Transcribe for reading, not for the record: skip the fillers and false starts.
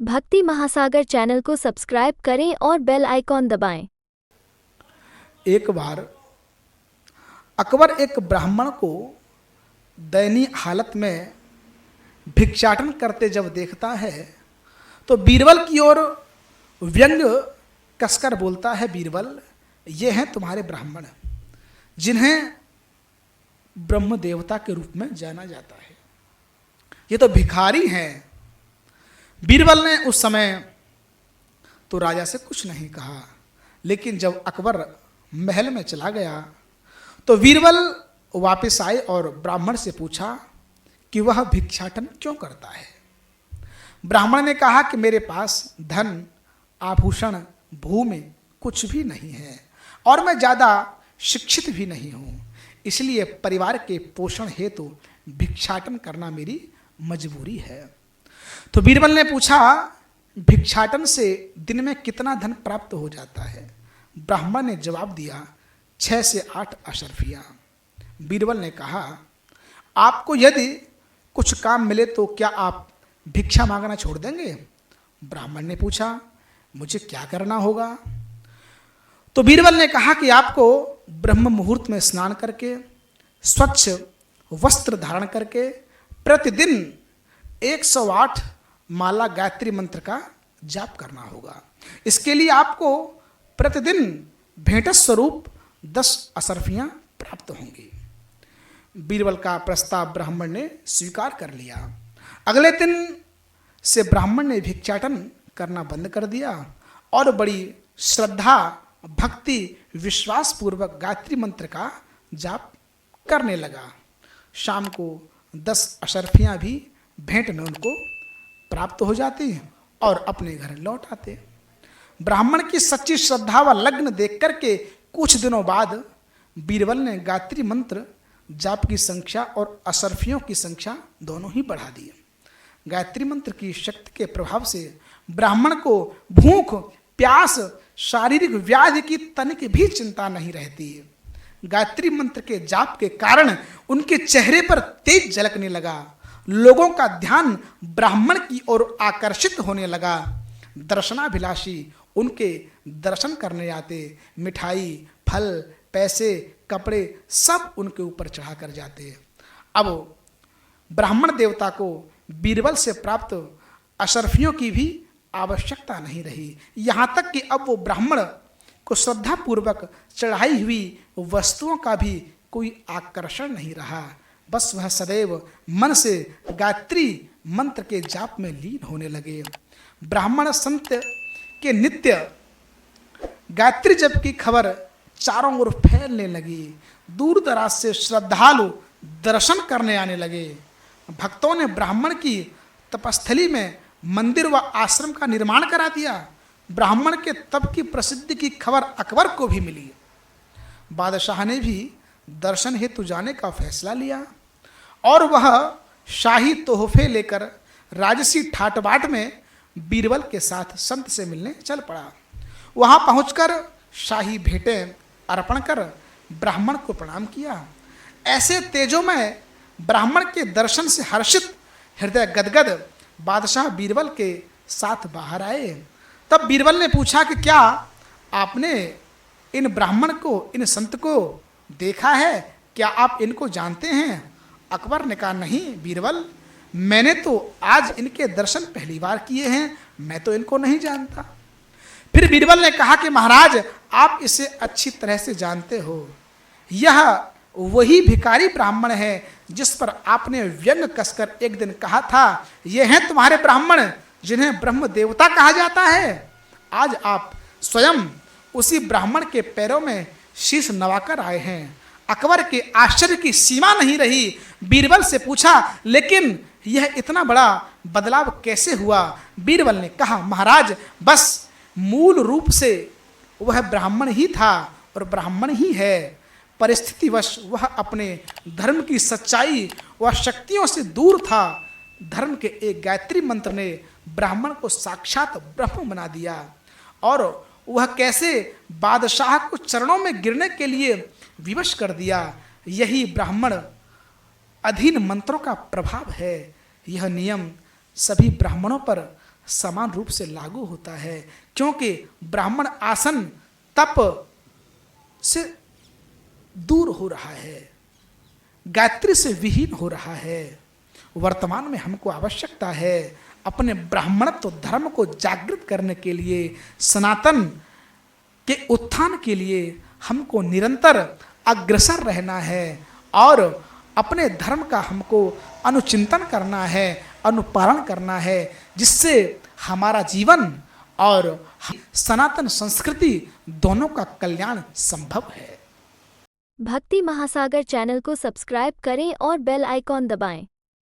भक्ति महासागर चैनल को सब्सक्राइब करें और बेल आइकॉन दबाएं। एक बार अकबर एक ब्राह्मण को दयनीय हालत में भिक्षाटन करते जब देखता है तो बीरबल की ओर व्यंग कसकर बोलता है, बीरबल, ये हैं तुम्हारे ब्राह्मण जिन्हें ब्रह्म देवता के रूप में जाना जाता है। ये तो भिखारी हैं। बीरबल ने उस समय तो राजा से कुछ नहीं कहा, लेकिन जब अकबर महल में चला गया तो बीरबल वापस आए और ब्राह्मण से पूछा कि वह भिक्षाटन क्यों करता है। ब्राह्मण ने कहा कि मेरे पास धन, आभूषण, भूमि कुछ भी नहीं है और मैं ज़्यादा शिक्षित भी नहीं हूँ, इसलिए परिवार के पोषण हेतु भिक्षाटन करना मेरी मजबूरी है। तो बीरबल ने पूछा, भिक्षाटन से दिन में कितना धन प्राप्त हो जाता है? ब्राह्मण ने जवाब दिया, 6 से 8 अशर्फियाँ। बीरबल ने कहा, आपको यदि कुछ काम मिले तो क्या आप भिक्षा मांगना छोड़ देंगे? ब्राह्मण ने पूछा, मुझे क्या करना होगा? तो बीरबल ने कहा कि आपको ब्रह्म मुहूर्त में स्नान करके, स्वच्छ वस्त्र धारण करके प्रतिदिन 108 माला गायत्री मंत्र का जाप करना होगा। इसके लिए आपको प्रतिदिन भेंट स्वरूप 10 अशर्फियाँ प्राप्त होंगी। बीरबल का प्रस्ताव ब्राह्मण ने स्वीकार कर लिया। अगले दिन से ब्राह्मण ने भिक्षाटन करना बंद कर दिया और बड़ी श्रद्धा, भक्ति, विश्वास पूर्वक गायत्री मंत्र का जाप करने लगा। शाम को 10 अशर्फियाँ भी भेंट में उनको प्राप्त हो जाती और अपने घर लौट आते। ब्राह्मण की सच्ची श्रद्धा व लग्न देख करके कुछ दिनों बाद बीरबल ने गायत्री मंत्र जाप की संख्या और अशर्फियों की संख्या दोनों ही बढ़ा दी। गायत्री मंत्र की शक्ति के प्रभाव से ब्राह्मण को भूख, प्यास, शारीरिक व्याधि की तनिक भी चिंता नहीं रहती। गायत्री मंत्र के जाप के कारण उनके चेहरे पर तेज झलकने लगा। लोगों का ध्यान ब्राह्मण की ओर आकर्षित होने लगा। दर्शनाभिलाषी उनके दर्शन करने आते। मिठाई, फल, पैसे, कपड़े सब उनके ऊपर चढ़ा कर जाते। अब ब्राह्मण देवता को बीरबल से प्राप्त अशर्फियों की भी आवश्यकता नहीं रही। यहाँ तक कि अब वो ब्राह्मण को श्रद्धापूर्वक चढ़ाई हुई वस्तुओं का भी कोई आकर्षण नहीं रहा। बस वह सदैव मन से गायत्री मंत्र के जाप में लीन होने लगे। ब्राह्मण संत के नित्य गायत्री जप की खबर चारों ओर फैलने लगी। दूर दराज से श्रद्धालु दर्शन करने आने लगे। भक्तों ने ब्राह्मण की तपस्थली में मंदिर व आश्रम का निर्माण करा दिया। ब्राह्मण के तप की प्रसिद्धि की खबर अकबर को भी मिली। बादशाह ने भी दर्शन हेतु जाने का फैसला लिया और वह शाही तोहफे लेकर राजसी ठाट-बाट में बीरबल के साथ संत से मिलने चल पड़ा। वहां पहुंचकर शाही भेंटें अर्पण कर ब्राह्मण को प्रणाम किया। ऐसे तेजोमय ब्राह्मण के दर्शन से हर्षित, हृदय गदगद बादशाह बीरबल के साथ बाहर आए। तब बीरबल ने पूछा कि क्या आपने इन ब्राह्मण को, इन संत को देखा है? क्या आप इनको जानते हैं? अकबर ने कहा, नहीं बीरबल, मैंने तो आज इनके दर्शन पहली बार किए हैं, मैं तो इनको नहीं जानता। फिर बीरबल ने कहा कि महाराज, आप इसे अच्छी तरह से जानते हो। यह वही भिखारी ब्राह्मण है जिस पर आपने व्यंग कसकर एक दिन कहा था, ये हैं तुम्हारे ब्राह्मण जिन्हें ब्रह्म देवता कहा जाता है। आज आप स्वयं उसी ब्राह्मण के पैरों में शीश नवाकर आए हैं। अकबर के आश्चर्य की सीमा नहीं रही। बीरबल से पूछा, लेकिन यह इतना बड़ा बदलाव कैसे हुआ? बीरबल ने कहा, महाराज, बस मूल रूप से वह ब्राह्मण ही था और ब्राह्मण ही है। परिस्थितिवश वह अपने धर्म की सच्चाई व शक्तियों से दूर था। धर्म के एक गायत्री मंत्र ने ब्राह्मण को साक्षात ब्रह्म बना दिया और वह कैसे बादशाह को चरणों में गिरने के लिए विवश कर दिया। यही ब्राह्मण अधीन मंत्रों का प्रभाव है। यह नियम सभी ब्राह्मणों पर समान रूप से लागू होता है, क्योंकि ब्राह्मण आसन तप से दूर हो रहा है, गायत्री से विहीन हो रहा है। वर्तमान में हमको आवश्यकता है अपने ब्राह्मणत्व धर्म को जागृत करने के लिए, सनातन के उत्थान के लिए हमको निरंतर अग्रसर रहना है और अपने धर्म का हमको अनुचिंतन करना है, अनुपालन करना है, जिससे हमारा जीवन और सनातन संस्कृति दोनों का कल्याण संभव है। भक्ति महासागर चैनल को सब्सक्राइब करें और बेल आइकॉन दबाएं।